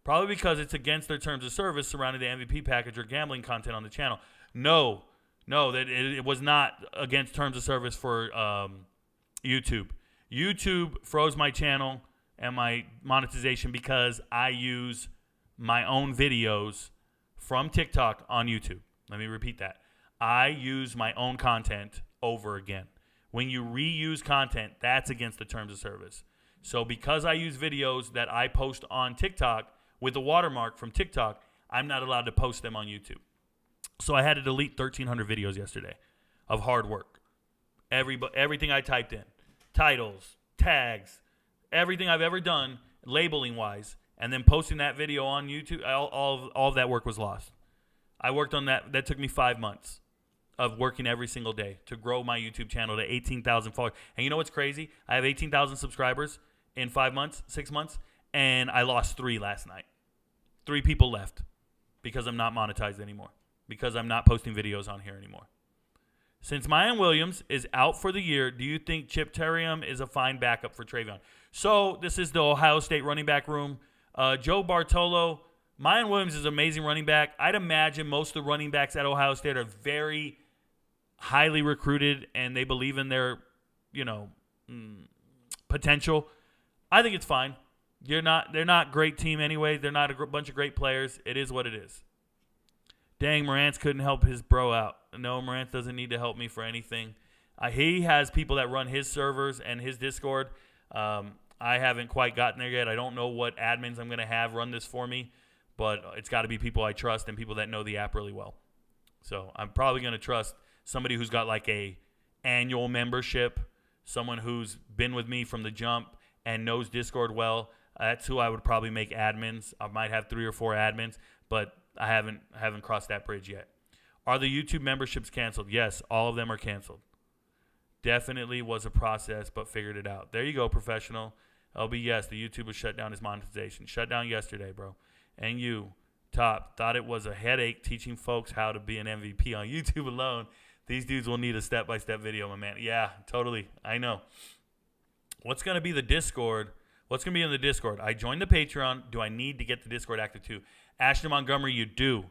Probably because it's against their terms of service surrounding the MVP package or gambling content on the channel. No, that it was not against terms of service for YouTube. YouTube froze my channel and my monetization because I use my own videos from TikTok on YouTube. Let me repeat that. I use my own content over again. When you reuse content, that's against the terms of service. So because I use videos that I post on TikTok with a watermark from TikTok, I'm not allowed to post them on YouTube. So I had to delete 1,300 videos yesterday of hard work. Everything I typed in, titles, tags, everything I've ever done, labeling-wise, and then posting that video on YouTube, all of that work was lost. I worked on that. That took me 5 months of working every single day to grow my YouTube channel to 18,000 followers. And you know what's crazy? I have 18,000 subscribers in 5 months, 6 months, and I lost 3 last night. 3 people left because I'm not monetized anymore, because I'm not posting videos on here anymore. Since Mayan Williams is out for the year, do you think Chip Terrium is a fine backup for Travion? So this is the Ohio State running back room. Joe Bartolo, Mayan Williams is an amazing running back. I'd imagine most of the running backs at Ohio State are very highly recruited and they believe in their, potential. I think it's fine. They're not great team anyway. They're not a bunch of great players. It is what it is. Dang, Morantz couldn't help his bro out. No, Morantz doesn't need to help me for anything. He has people that run his servers and his Discord. I haven't quite gotten there yet. I don't know what admins I'm going to have run this for me, but it's got to be people I trust and people that know the app really well. So I'm probably going to trust somebody who's got like a annual membership, someone who's been with me from the jump and knows Discord well. That's who I would probably make admins. I might have 3 or 4 admins, but I haven't crossed that bridge yet. Are the YouTube memberships canceled? Yes, all of them are canceled. Definitely was a process, but figured it out. There you go, professional. LB, yes, the YouTube was shut down as monetization. Shut down yesterday, bro. And you, Top, thought it was a headache teaching folks how to be an MVP on YouTube alone. These dudes will need a step-by-step video, my man. Yeah, totally. I know. What's going to be the Discord? What's going to be in the Discord? I joined the Patreon. Do I need to get the Discord active too? Ashton Montgomery, you do.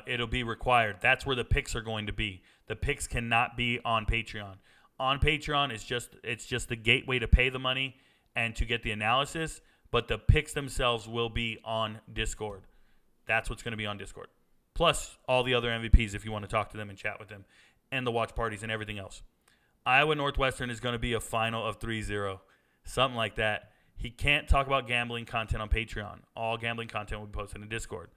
It'll be required. That's where the picks are going to be. The picks cannot be on Patreon. On Patreon, it's just the gateway to pay the money and to get the analysis, but the picks themselves will be on Discord. That's what's going to be on Discord. Plus all the other MVPs if you want to talk to them and chat with them, and the watch parties and everything else. Iowa Northwestern is going to be a final of 3-0. Something like that. He can't talk about gambling content on Patreon. All gambling content will be posted in Discord.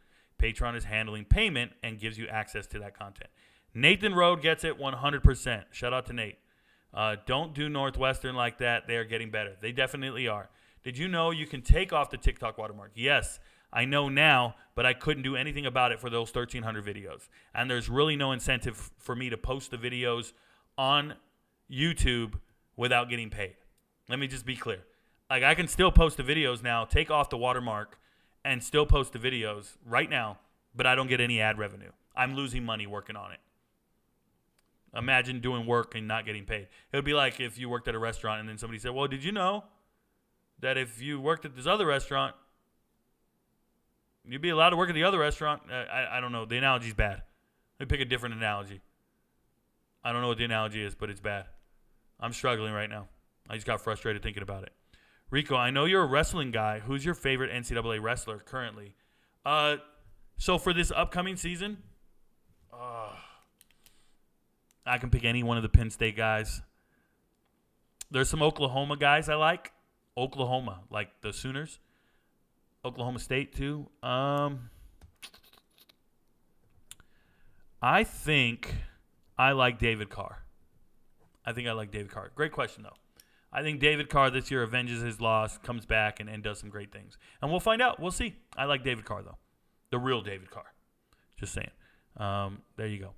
Patreon is handling payment and gives you access to that content. Nathan Rode gets it 100%. Shout out to Nate. Don't do Northwestern like that. They are getting better. They definitely are. Did you know you can take off the TikTok watermark? Yes, I know now, but I couldn't do anything about it for those 1,300 videos. And there's really no incentive for me to post the videos on YouTube without getting paid. Let me just be clear. Like, I can still post the videos now, take off the watermark, and still post the videos right now, but I don't get any ad revenue. I'm losing money working on it. Imagine doing work and not getting paid. It would be like if you worked at a restaurant and then somebody said, well, did you know that if you worked at this other restaurant, you'd be allowed to work at the other restaurant? I don't know. The analogy's bad. Let me pick a different analogy. I don't know what the analogy is, but it's bad. I'm struggling right now. I just got frustrated thinking about it. Rico, I know you're a wrestling guy. Who's your favorite NCAA wrestler currently? So for this upcoming season, I can pick any one of the Penn State guys. There's some Oklahoma guys I like. Oklahoma, like the Sooners. Oklahoma State, too. I think I like David Carr. Great question, though. I think David Carr this year avenges his loss, comes back, and does some great things. And we'll find out. We'll see. I like David Carr, though. The real David Carr. Just saying. There you go.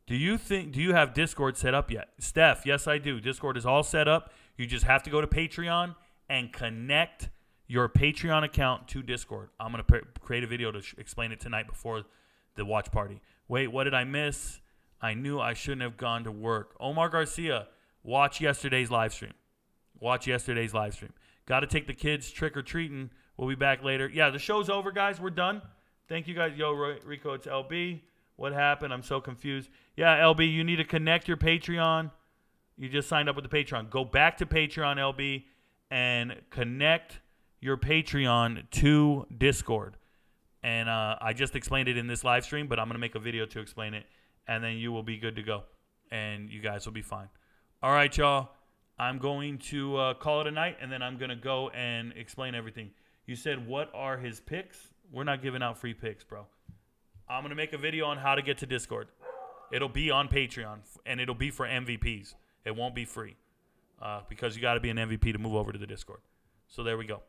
Do you have Discord set up yet? Steph, yes, I do. Discord is all set up. You just have to go to Patreon and connect your Patreon account to Discord. I'm going to create a video to explain it tonight before the watch party. Wait, what did I miss? I knew I shouldn't have gone to work. Omar Garcia, watch yesterday's live stream. Got to take the kids trick-or-treating. We'll be back later. Yeah, the show's over, guys. We're done. Thank you, guys. Yo, Rico, it's LB. What happened? I'm so confused. Yeah, LB, you need to connect your Patreon. You just signed up with the Patreon. Go back to Patreon, LB, and connect your Patreon to Discord. And I just explained it in this live stream, but I'm going to make a video to explain it, and then you will be good to go, and you guys will be fine. All right, y'all. I'm going to call it a night, and then I'm going to go and explain everything. You said, what are his picks? We're not giving out free picks, bro. I'm going to make a video on how to get to Discord. It'll be on Patreon, and it'll be for MVPs. It won't be free because you got to be an MVP to move over to the Discord. So there we go.